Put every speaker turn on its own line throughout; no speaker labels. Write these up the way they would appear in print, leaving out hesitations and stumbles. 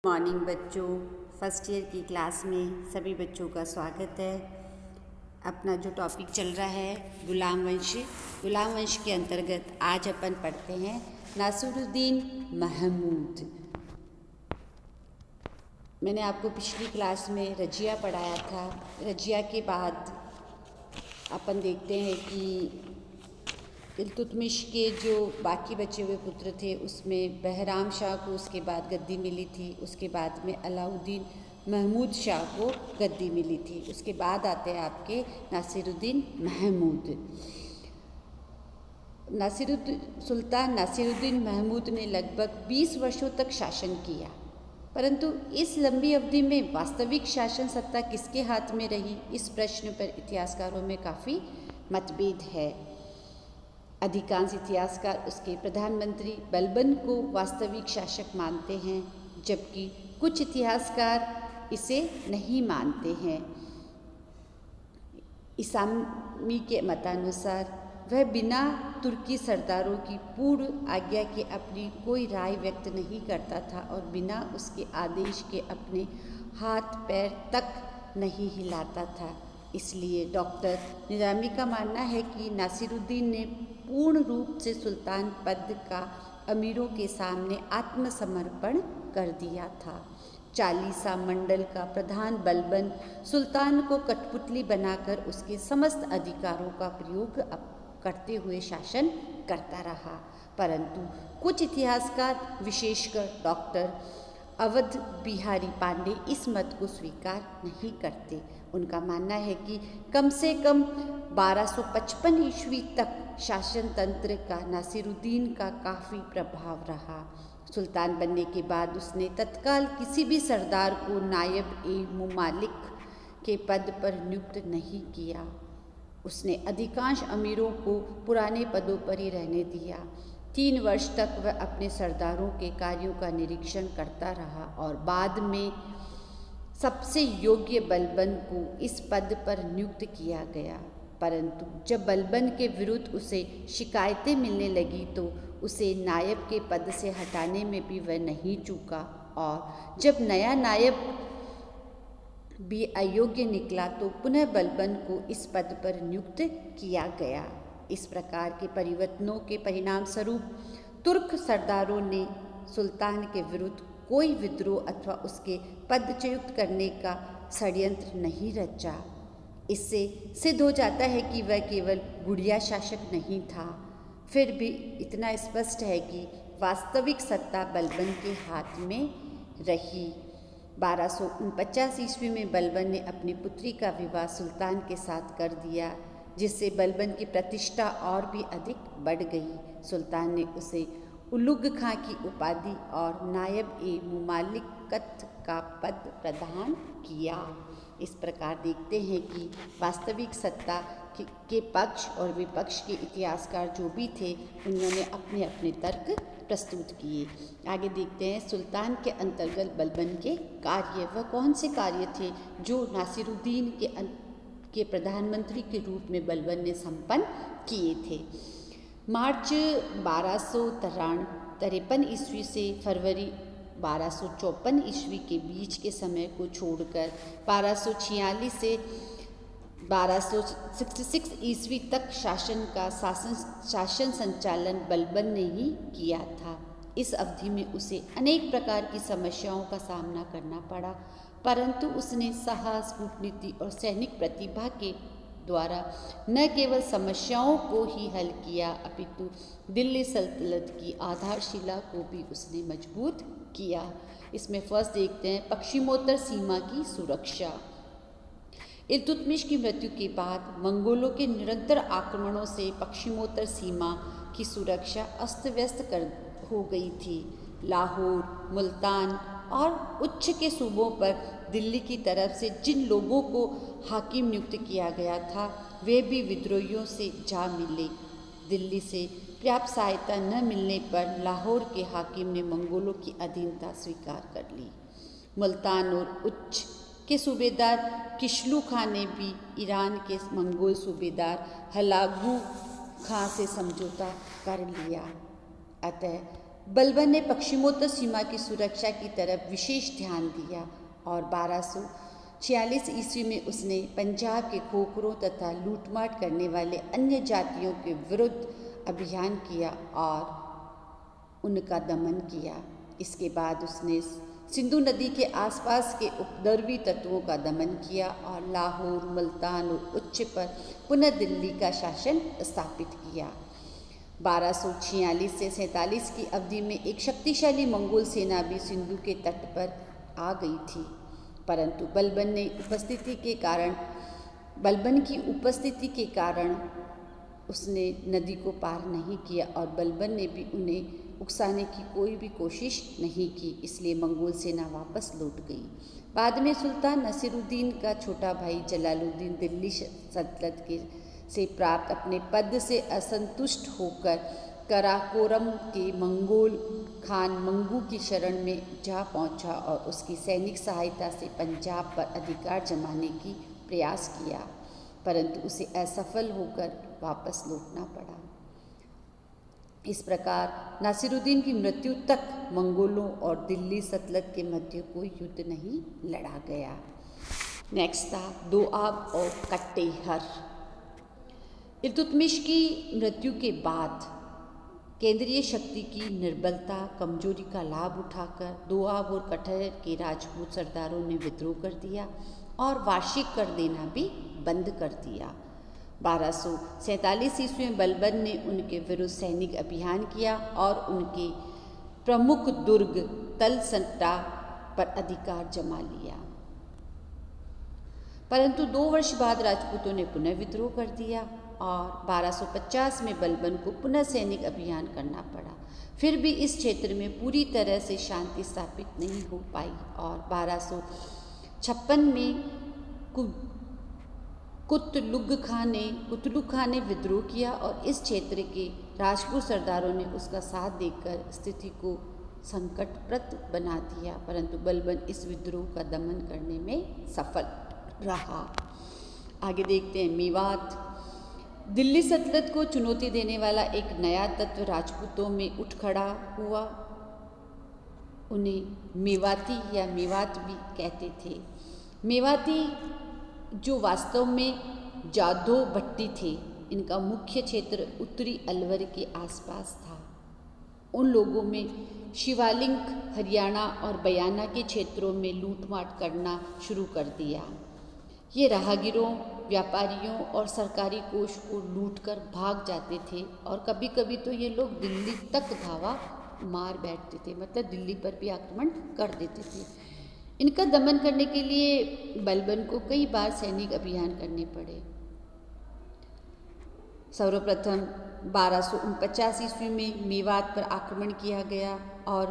Morning बच्चों, first year की class में सभी बच्चों का स्वागत है। अपना जो टॉपिक चल रहा है गुलाम वंश के अंतर्गत आज अपन पढ़ते हैं नासिरुद्दीन महमूद। मैंने आपको पिछली क्लास में रजिया पढ़ाया था। रजिया के बाद अपन देखते हैं कि इल्तुतमिश के जो बाकी बचे हुए पुत्र थे उसमें बहराम शाह को उसके बाद गद्दी मिली थी। उसके बाद में अलाउद्दीन महमूद शाह को गद्दी मिली थी। उसके बाद आते हैं आपके नासिरुद्दीन महमूद। सुल्तान नासिरुद्दीन महमूद ने लगभग 20 वर्षों तक शासन किया, परंतु इस लंबी अवधि में वास्तविक शासन सत्ता किसके हाथ में रही, इस प्रश्न पर इतिहासकारों में काफ़ी मतभेद है। अधिकांश इतिहासकार उसके प्रधानमंत्री बलबन को वास्तविक शासक मानते हैं, जबकि कुछ इतिहासकार इसे नहीं मानते हैं। इसामी के मतानुसार वह बिना तुर्की सरदारों की पूर्व आज्ञा के अपनी कोई राय व्यक्त नहीं करता था और बिना उसके आदेश के अपने हाथ पैर तक नहीं हिलाता था। इसलिए डॉक्टर निजामी का मानना है कि नासिरुद्दीन ने पूर्ण रूप से सुल्तान पद का अमीरों के सामने आत्मसमर्पण कर दिया था। 40 मंडल का प्रधान बलबन सुल्तान को कठपुतली बनाकर उसके समस्त अधिकारों का प्रयोग करते हुए शासन करता रहा, परंतु कुछ इतिहासकार विशेषकर डॉक्टर अवध बिहारी पांडे इस मत को स्वीकार नहीं करते। उनका मानना है कि कम से कम 1255 ईस्वी तक शासन तंत्र का नासिरुद्दीन का काफ़ी प्रभाव रहा। सुल्तान बनने के बाद उसने तत्काल किसी भी सरदार को नायब ए मुमालिक के पद पर नियुक्त नहीं किया। उसने अधिकांश अमीरों को पुराने पदों पर ही रहने दिया। 3 वर्ष तक वह अपने सरदारों के कार्यों का निरीक्षण करता रहा और बाद में सबसे योग्य बलबन को इस पद पर नियुक्त किया गया, परंतु जब बलबन के विरुद्ध उसे शिकायतें मिलने लगी तो उसे नायब के पद से हटाने में भी वह नहीं चूका और जब नया नायब भी अयोग्य निकला तो पुनः बलबन को इस पद पर नियुक्त किया गया। इस प्रकार के परिवर्तनों के परिणाम स्वरूप तुर्क सरदारों ने सुल्तान के विरुद्ध कोई विद्रोह अथवा उसके पदच्युत करने का षड्यंत्र नहीं रचा। इससे सिद्ध हो जाता है कि वह केवल गुड़िया शासक नहीं था। फिर भी इतना स्पष्ट है कि वास्तविक सत्ता बलबन के हाथ में रही। 1249 ईस्वी में बलबन ने अपनी पुत्री का विवाह सुल्तान के साथ कर दिया, जिससे बलबन की प्रतिष्ठा और भी अधिक बढ़ गई। सुल्तान ने उसे उलुग खां की उपाधि और नायब ए मुमालिकत का पद प्रदान किया। इस प्रकार देखते हैं कि वास्तविक सत्ता के पक्ष और विपक्ष के इतिहासकार जो भी थे उन्होंने अपने अपने तर्क प्रस्तुत किए। आगे देखते हैं सुल्तान के अंतर्गत बलबन के कार्य। वह कौन से कार्य थे जो नासिरुद्दीन के प्रधानमंत्री के रूप में बलबन ने संपन्न किए थे। मार्च 1253 ईस्वी से फरवरी 1254 ईस्वी के बीच के समय को छोड़कर 1246 से 1266 ईस्वी तक शासन संचालन बलबन ने ही किया था। इस अवधि में उसे अनेक प्रकार की समस्याओं का सामना करना पड़ा, परंतु उसने साहस, कूटनीति और सैनिक प्रतिभा के द्वारा न केवल समस्याओं को ही हल किया अपितु दिल्ली सल्तनत की आधारशिला को भी उसने मजबूत किया। इसमें फर्स्ट देखते हैं पश्चिमोत्तर सीमा की सुरक्षा। इल्तुतमिश की मृत्यु के बाद मंगोलों के निरंतर आक्रमणों से पश्चिमोत्तर सीमा की सुरक्षा अस्त व्यस्त हो गई थी। लाहौर, मुल्तान और उच्च के सूबों पर दिल्ली की तरफ से जिन लोगों को हाकिम नियुक्त किया गया था वे भी विद्रोहियों से जा मिले। दिल्ली से पर्याप्त सहायता न मिलने पर लाहौर के हाकिम ने मंगोलों की अधीनता स्वीकार कर ली। मुल्तान और उच्च के सूबेदार किशलू खां ने भी ईरान के मंगोल सूबेदार हलागू खां से समझौता कर लिया। अतः बलबन ने पश्चिमोत्तर सीमा की सुरक्षा की तरफ विशेष ध्यान दिया और 1246 ईस्वी में उसने पंजाब के खोखरों तथा लूटमाट करने वाले अन्य जातियों के विरुद्ध अभियान किया और उनका दमन किया। इसके बाद उसने सिंधु नदी के आसपास के उपद्रवी तत्वों का दमन किया और लाहौर, मुल्तान और उच्च पर पुनः दिल्ली का शासन स्थापित किया। 1246 से 47 की अवधि में एक शक्तिशाली मंगोल सेना भी सिंधु के तट पर आ गई थी, परंतु बलबन की उपस्थिति के कारण उसने नदी को पार नहीं किया और बलबन ने भी उन्हें उकसाने की कोई भी कोशिश नहीं की, इसलिए मंगोल सेना वापस लौट गई। बाद में सुल्तान नसीरुद्दीन का छोटा भाई जलालुद्दीन दिल्ली सल्तनत से प्राप्त अपने पद से असंतुष्ट होकर कराकोरम के मंगोल खान मंगू की शरण में जा पहुंचा और उसकी सैनिक सहायता से पंजाब पर अधिकार जमाने की प्रयास किया, परंतु उसे असफल होकर वापस लौटना पड़ा। इस प्रकार नासिरुद्दीन की मृत्यु तक मंगोलों और दिल्ली सल्तनत के मध्य कोई युद्ध नहीं लड़ा गया। नेक्स्ट था दोआब और कट्टेहर। इल्तुतमिश की मृत्यु के बाद केंद्रीय शक्ति की निर्बलता कमजोरी का लाभ उठाकर दोआब और कट्टेहर के राजपूत सरदारों ने विद्रोह कर दिया और वार्षिक कर देना भी बंद कर दिया। 1247 ईस्वी में बलबन ने उनके विरुद्ध सैनिक अभियान किया और उनके प्रमुख दुर्ग तलसट्टा पर अधिकार जमा लिया, परंतु 2 वर्ष बाद राजपूतों ने पुनः विद्रोह कर दिया और 1250 में बलबन को पुनः सैनिक अभियान करना पड़ा। फिर भी इस क्षेत्र में पूरी तरह से शांति स्थापित नहीं हो पाई और 1256 में कुतलुग खान ने विद्रोह किया और इस क्षेत्र के राजपूत सरदारों ने उसका साथ देकर स्थिति को संकटप्रद बना दिया, परंतु बलबन इस विद्रोह का दमन करने में सफल रहा। आगे देखते हैं मेवात। दिल्ली सल्तनत को चुनौती देने वाला एक नया तत्व राजपूतों में उठ खड़ा हुआ। उन्हें मेवाती या मेवात भी कहते थे। मेवाती जो वास्तव में जाधव भट्टी थे, इनका मुख्य क्षेत्र उत्तरी अलवर के आसपास था। उन लोगों में शिवालिक, हरियाणा और बयाना के क्षेत्रों में लूटमाट करना शुरू कर दिया। ये राहगीरों, व्यापारियों और सरकारी कोष को लूटकर भाग जाते थे और कभी कभी तो ये लोग दिल्ली तक धावा मार बैठते थे, मतलब दिल्ली पर भी आक्रमण कर देते थे। इनका दमन करने के लिए बलबन को कई बार सैनिक अभियान करने पड़े। सर्वप्रथम 1249 ईस्वी में मेवात पर आक्रमण किया गया और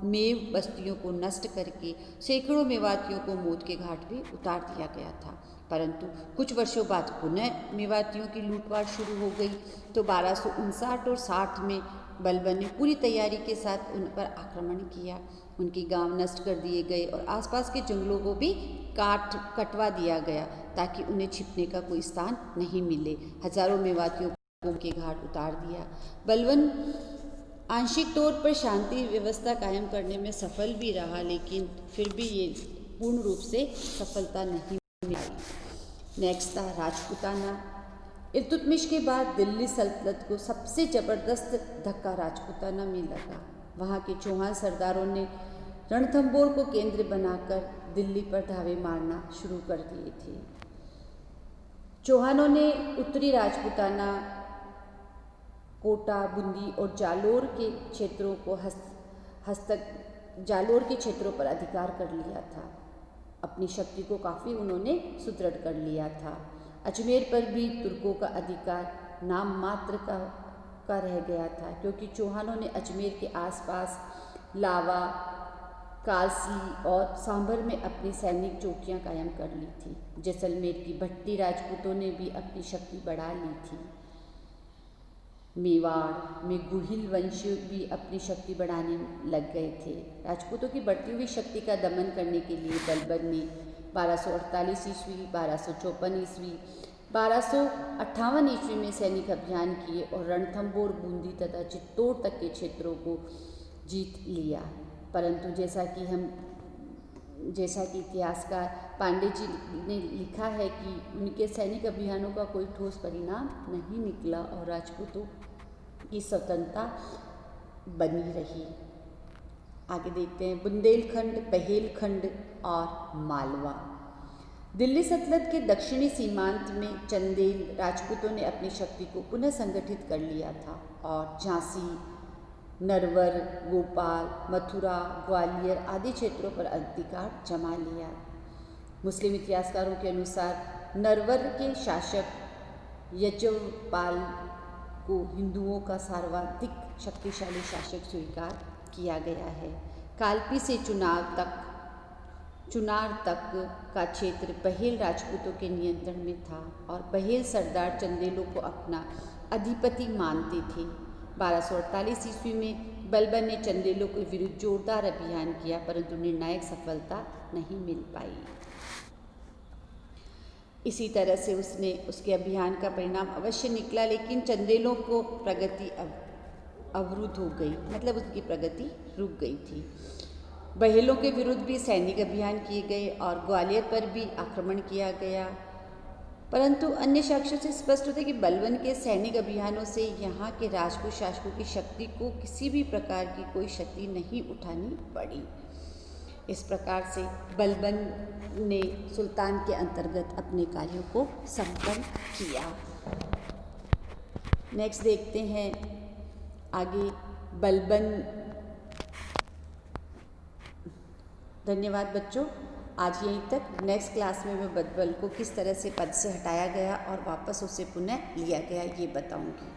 मेव बस्तियों को नष्ट करके सैकड़ों मेवातियों को मौत के घाट पे उतार दिया गया था, परंतु कुछ वर्षों बाद पुनः मेवातियों की लूटपाट शुरू हो गई। तो 1259 और 60 में बलबन ने पूरी तैयारी के साथ उन पर आक्रमण किया। उनके गांव नष्ट कर दिए गए और आसपास के जंगलों को भी कटवा दिया गया ताकि उन्हें छिपने का कोई स्थान नहीं मिले। हजारों मेवातियों को उनके घाट उतार दिया। बलबन आंशिक तौर पर शांति व्यवस्था कायम करने में सफल भी रहा, लेकिन फिर भी ये पूर्ण रूप से सफलता नहीं मिली। नेक्स्ट था राजपूताना। इल्तुतमिश के बाद दिल्ली सल्तनत को सबसे ज़बरदस्त धक्का राजपूताना में लगा। वहाँ के चौहान सरदारों ने रणथंबोर को केंद्र बनाकर दिल्ली पर धावे मारना शुरू कर दिए थे। चौहानों ने उत्तरी राजपूताना, कोटा, बूंदी और जालोर के क्षेत्रों को जालोर के क्षेत्रों पर अधिकार कर लिया था। अपनी शक्ति को काफ़ी उन्होंने सुदृढ़ कर लिया था। अजमेर पर भी तुर्कों का अधिकार नाम मात्र का रह गया था, क्योंकि चौहानों ने अजमेर के आसपास लावा, कालसी और सांभर में अपनी सैनिक चौकियां कायम कर ली थी। जैसलमेर की भट्टी राजपूतों ने भी अपनी शक्ति बढ़ा ली थी। मेवाड़ में गुहिल वंश भी अपनी शक्ति बढ़ाने लग गए थे। राजपूतों की बढ़ती हुई शक्ति का दमन करने के लिए बलबन ने 1248 ईस्वी, 1254 ईस्वी, 1258 ईस्वी में सैनिक अभियान किए और रणथंबोर, बूंदी तथा चित्तौड़ तक के क्षेत्रों को जीत लिया। परंतु जैसा कि इतिहासकार पांडे जी ने लिखा है कि उनके सैनिक अभियानों का कोई ठोस परिणाम नहीं निकला और राजपूतों की स्वतंत्रता बनी रही। आगे देखते हैं बुंदेलखंड, बहेलखंड और मालवा। दिल्ली सल्तनत के दक्षिणी सीमांत में चंदेल राजपूतों ने अपनी शक्ति को पुनः संगठित कर लिया था और झांसी, नरवर, भोपाल, मथुरा, ग्वालियर आदि क्षेत्रों पर अधिकार जमा लिया। मुस्लिम इतिहासकारों के अनुसार नरवर के शासक यजवपाल को हिंदुओं का सर्वाधिक शक्तिशाली शासक स्वीकार किया गया है। कालपी से चुनार तक का क्षेत्र बहेल राजपूतों के नियंत्रण में था और बहेल सरदार चंदेलों को अपना अधिपति मानते थे। 1248 ईस्वी में बलबन ने चंदेलों के विरुद्ध जोरदार अभियान किया, परंतु निर्णायक सफलता नहीं मिल पाई। इसी तरह से उसके अभियान का परिणाम अवश्य निकला, लेकिन चंदेलों को प्रगति अवरुद्ध हो गई, मतलब उसकी प्रगति रुक गई थी। बहेलों के विरुद्ध भी सैनिक अभियान किए गए और ग्वालियर पर भी आक्रमण किया गया, परंतु अन्य साक्ष्यों से स्पष्ट होता है कि बलबन के सैनिक अभियानों से यहाँ के राजपूत शासकों की शक्ति को किसी भी प्रकार की कोई क्षति नहीं उठानी पड़ी। इस प्रकार से बलबन ने सुल्तान के अंतर्गत अपने कार्यों को संपन्न किया। नेक्स्ट देखते हैं आगे बलबन। धन्यवाद बच्चों, आज यहीं तक। नेक्स्ट क्लास में मैं बलबन को किस तरह से पद से हटाया गया और वापस उसे पुनः लिया गया ये बताऊंगी।